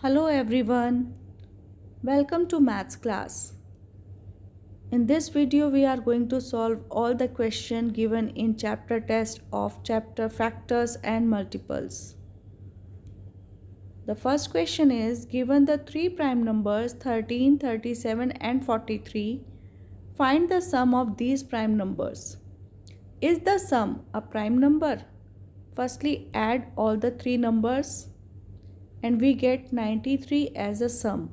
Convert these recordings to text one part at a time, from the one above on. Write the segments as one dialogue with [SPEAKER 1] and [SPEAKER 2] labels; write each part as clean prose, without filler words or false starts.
[SPEAKER 1] Hello everyone, welcome to maths class. In this video we are going to solve all the questions given in chapter test of chapter factors and multiples. The first question is given the three prime numbers 13, 37 and 43. Find the sum of these prime numbers. Is the sum a prime number? Firstly add all the three numbers and we get 93 as a sum.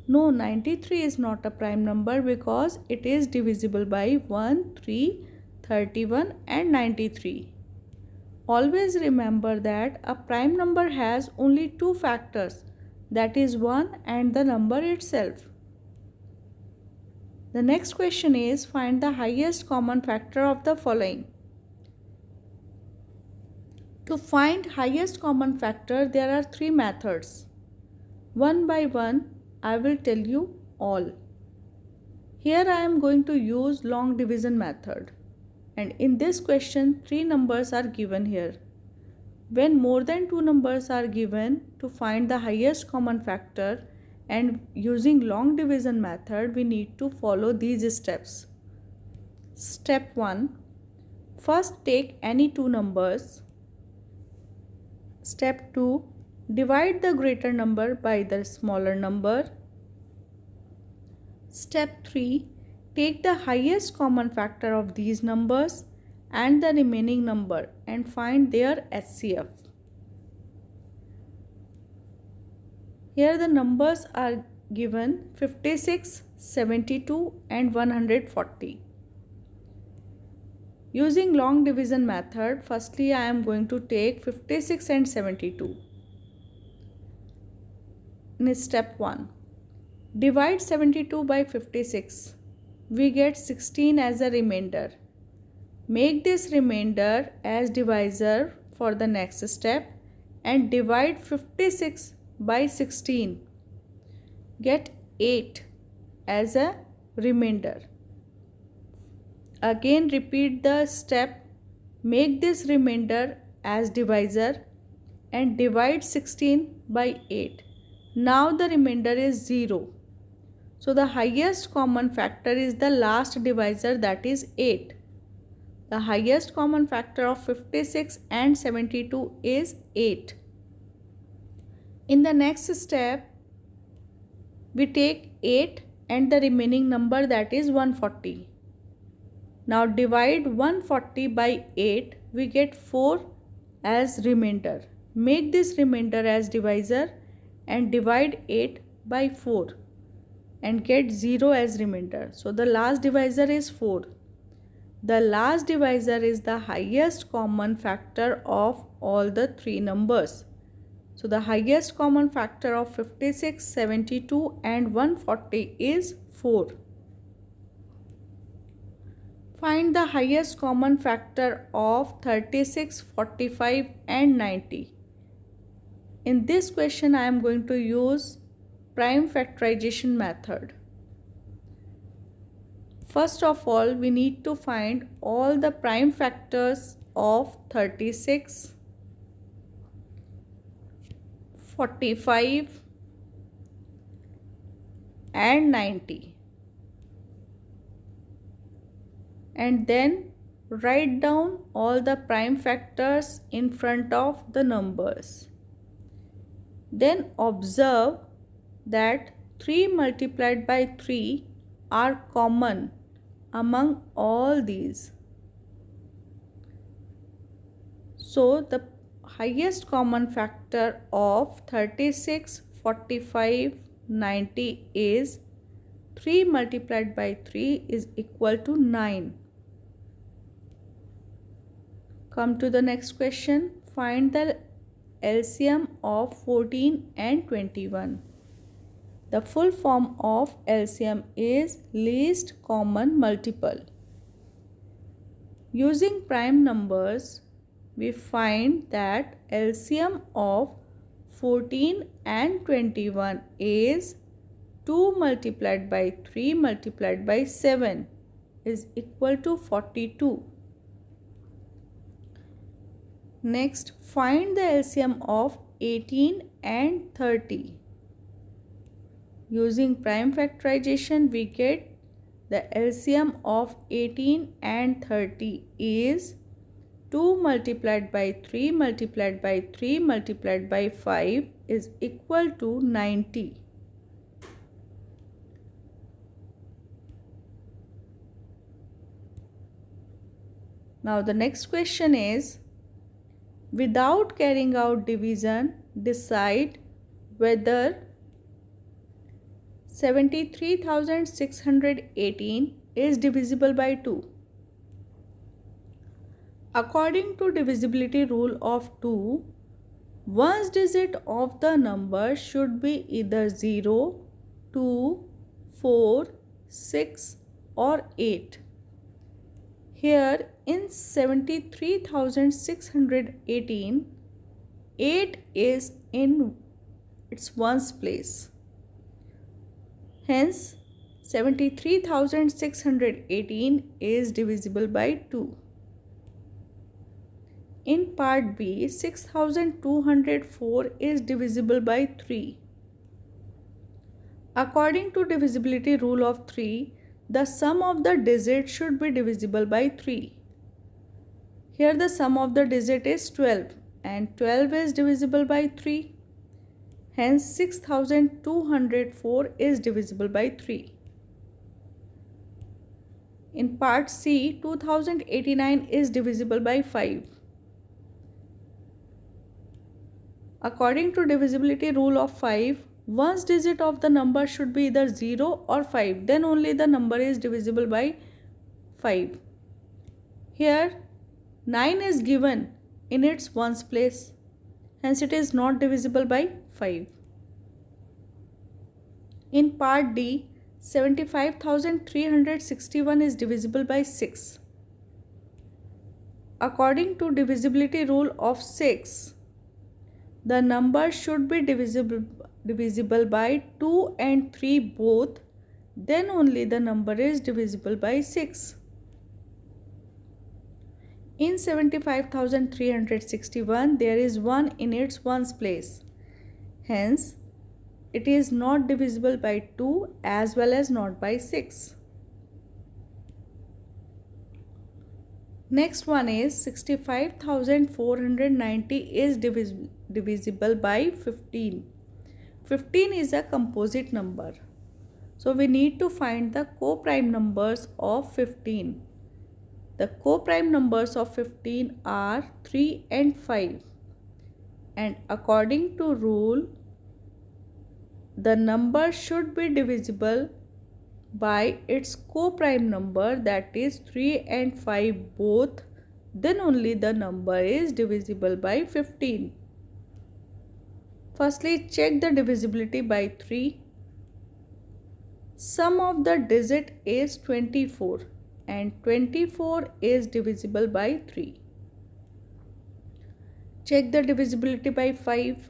[SPEAKER 1] No, 93 is not a prime number because it is divisible by 1, 3, 31 and 93. Always remember that a prime number has only two factors, that is 1 and the number itself. The next question is find the highest common factor of the following. To find highest common factor, there are three methods. One by one, I will tell you all. Here I am going to use long division method. And in this question, three numbers are given here. When more than two numbers are given, to find the highest common factor and using long division method, we need to follow these steps. Step 1. First take any two numbers. Step 2. Divide the greater number by the smaller number. Step 3. Take the highest common factor of these numbers and the remaining number and find their HCF. Here the numbers are given 56, 72 and 140. Using long division method, firstly I am going to take 56 and 72. In step 1, divide 72 by 56. We get 16 as a remainder. Make this remainder as divisor for the next step and divide 56 by 16. Get 8 as a remainder. Again repeat the step, make this remainder as divisor and divide 16 by 8. Now the remainder is 0. So the highest common factor is the last divisor, that is 8. The highest common factor of 56 and 72 is 8. In the next step, we take 8 and the remaining number, that is 140. Now divide 140 by 8, we get 4 as remainder. Make this remainder as divisor and divide 8 by 4 and get 0 as remainder. So the last divisor is 4. The last divisor is the highest common factor of all the three numbers. So the highest common factor of 56, 72 and 140 is 4. Find the highest common factor of 36, 45 and 90. In this question I am going to use prime factorization method. First of all, we need to find all the prime factors of 36, 45 and 90. And then write down all the prime factors in front of the numbers. Then observe that 3 multiplied by 3 are common among all these. So the highest common factor of 36, 45, 90 is 3 multiplied by 3 is equal to 9. Come to the next question. Find the LCM of 14 and 21. The full form of LCM is least common multiple. Using prime numbers, we find that LCM of 14 and 21 is 2 multiplied by 3 multiplied by 7 is equal to 42. Next, find the LCM of 18 and 30. Using prime factorization, we get the LCM of 18 and 30 is 2 multiplied by 3 multiplied by 3 multiplied by 5 is equal to 90. Now the next question is, without carrying out division, decide whether 73,618 is divisible by 2. According to divisibility rule of 2, one's digit of the number should be either 0, 2, 4, 6 or 8. Here in 73,618, 8 is in its ones place. Hence, 73,618 is divisible by 2. In part B, 6,204 is divisible by 3. According to divisibility rule of 3, the sum of the digits should be divisible by 3. Here the sum of the digit is 12 and 12 is divisible by 3. Hence 6,204 is divisible by 3. In part C, 2089 is divisible by 5. According to divisibility rule of 5, one's digit of the number should be either 0 or 5. Then only the number is divisible by 5. Here 9 is given in its ones place. Hence it is not divisible by 5. In part D, 75,361 is divisible by 6. According to divisibility rule of 6, the number should be divisible by 2 and 3 both. Then only the number is divisible by 6. In 75,361, there is 1 in its ones place. Hence, it is not divisible by 2 as well as not by 6. Next one is 65,490 is divisible by 15. 15 is a composite number. So we need to find the co-prime numbers of 15. The co-prime numbers of 15 are 3 and 5. And according to rule, the number should be divisible by its co-prime number, that is 3 and 5 both. Then only the number is divisible by 15. Firstly, check the divisibility by 3. Sum of the digit is 24 and 24 is divisible by 3. Check the divisibility by 5.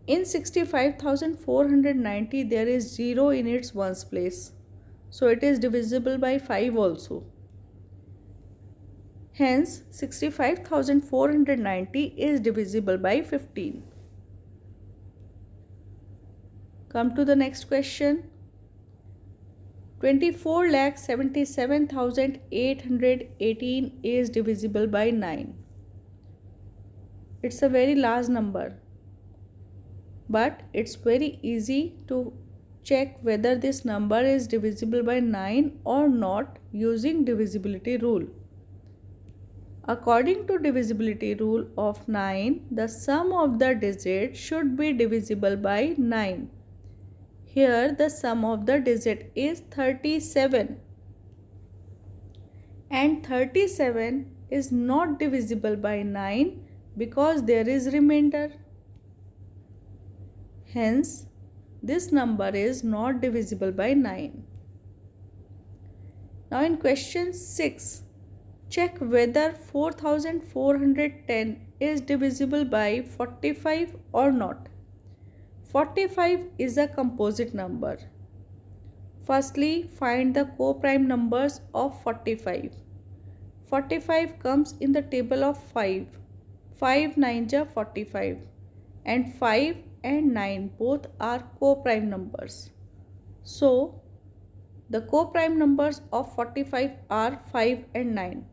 [SPEAKER 1] In 65,490 there is 0 in its ones place. So it is divisible by 5 also. Hence 65,490 is divisible by 15. Come to the next question. 24,77,818 is divisible by 9. It's a very large number, but it's very easy to check whether this number is divisible by 9 or not using divisibility rule. According to divisibility rule of 9, the sum of the digits should be divisible by 9. Here the sum of the digit is 37 and 37 is not divisible by 9 because there is remainder. Hence, this number is not divisible by 9. Now in question 6, check whether 4,410 is divisible by 45 or not. 45 is a composite number. Firstly, find the co-prime numbers of 45. 45 comes in the table of 5. 5 9 are 45, and 5 and 9 both are co-prime numbers. So the co-prime numbers of 45 are 5 and 9.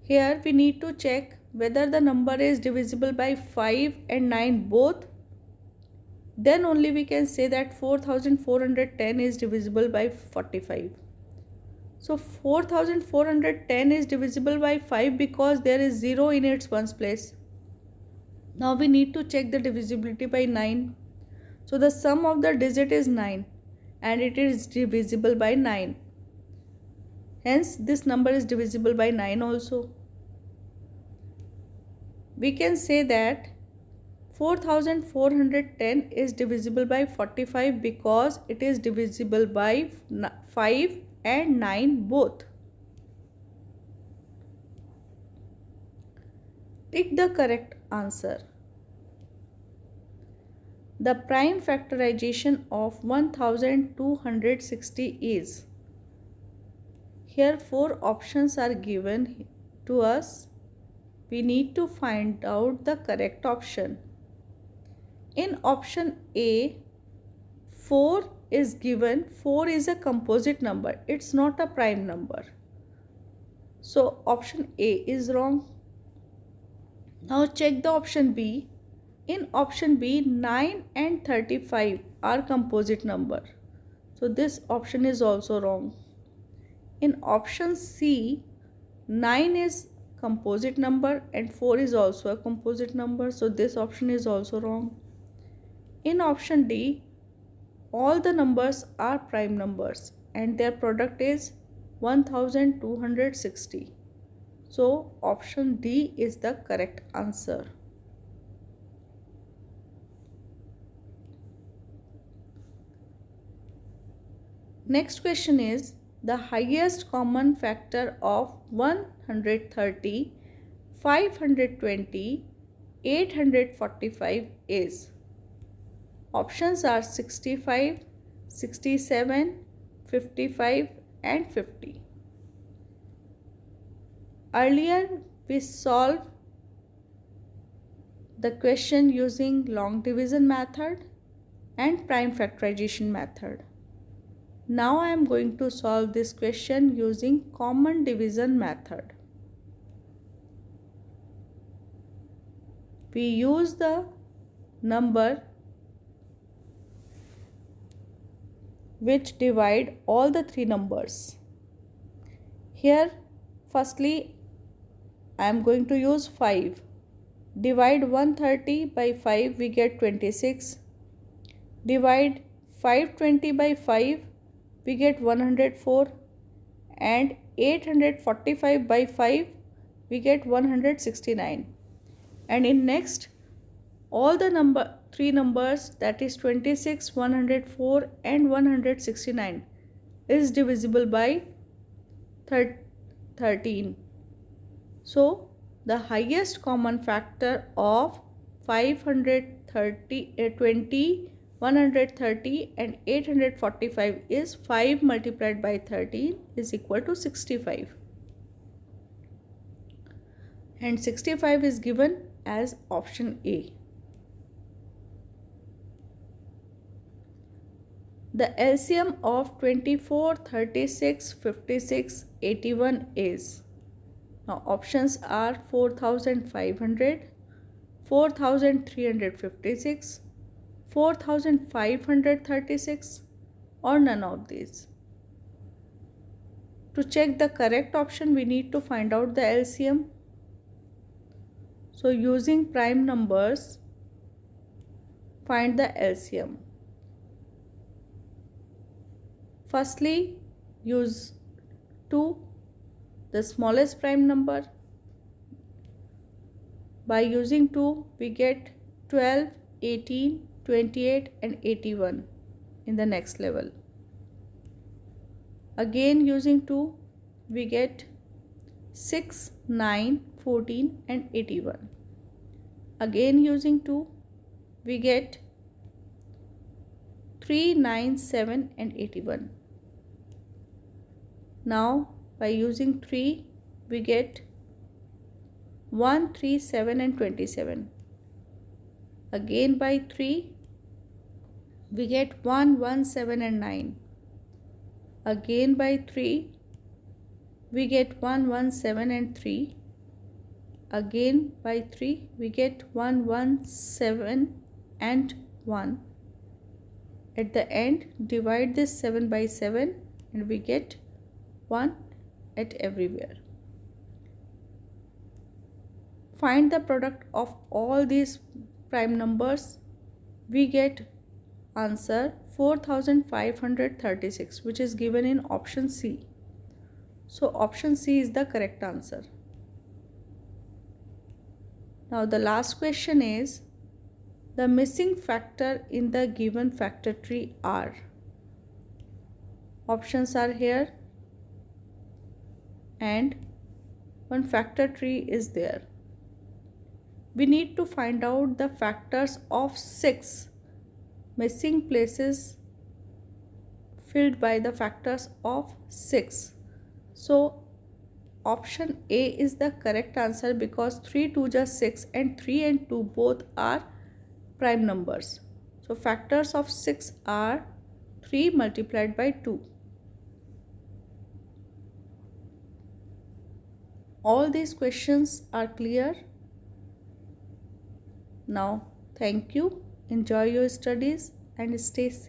[SPEAKER 1] Here we need to check whether the number is divisible by 5 and 9 both. Then only we can say that 4410 is divisible by 45. So 4410 is divisible by 5 because there is 0 in its ones place. Now we need to check the divisibility by 9. So the sum of the digit is 9 and it is divisible by 9. Hence this number is divisible by 9 also. We can say that 4410 is divisible by 45 because it is divisible by 5 and 9 both. Pick the correct answer. The prime factorization of 1260 is. Here 4 options are given to us. We need to find out the correct option. In option A, 4 is given. 4 is a composite number. It's not a prime number. So option A is wrong. Now check the option B. In option B, 9 and 35 are composite number. So this option is also wrong. In option C, 9 is composite number and 4 is also a composite number. So this option is also wrong. In option D, all the numbers are prime numbers and their product is 1260. So option D is the correct answer. Next question is, the highest common factor of 130, 520, 845 is. Options are 65, 67, 55 and 50. Earlier we solved the question using long division method and prime factorization method. Now I am going to solve this question using common division method. We use the number which divide all the three numbers. Here firstly I am going to use 5. Divide 130 by 5, we get 26. Divide 520 by 5, we get 104, and 845 by 5, we get 169. And in next, all the three numbers, that is 26, 104 and 169 is divisible by 13. So the highest common factor of 530, 130 and 845 is 5 multiplied by 13 is equal to 65. And 65 is given as option A. The LCM of 24, 36, 56, 81 is. Now options are 4500, 4356, 4536 or none of these. To check the correct option, we need to find out the LCM. So using prime numbers, find the LCM. Firstly, use 2, the smallest prime number. By using 2, we get 12, 18, 28 and 81 in the next level. Again using 2, we get 6, 9, 14 and 81. Again using 2, we get 3, 9, 7 and 81. Now by using 3, we get 1, 3, 7 and 27. Again by 3 we get 1, 1, 7 and 9. Again by 3 we get 1, 1, 7 and 3. Again by 3 we get 1, 1, 7 and 1. At the end, divide this 7 by 7 and we get 1 at everywhere. Find the product of all these prime numbers. We get answer 4536, which is given in option C. So option C is the correct answer. Now the last question is, the missing factor in the given factor tree are. Options are here and one factor tree is there. We need to find out the factors of 6 missing places filled by the factors of 6. So option A is the correct answer because 3 2 just 6 and 3 and 2 both are prime numbers. So factors of 6 are 3 multiplied by 2. All these questions are clear. Now, thank you. Enjoy your studies and stay safe.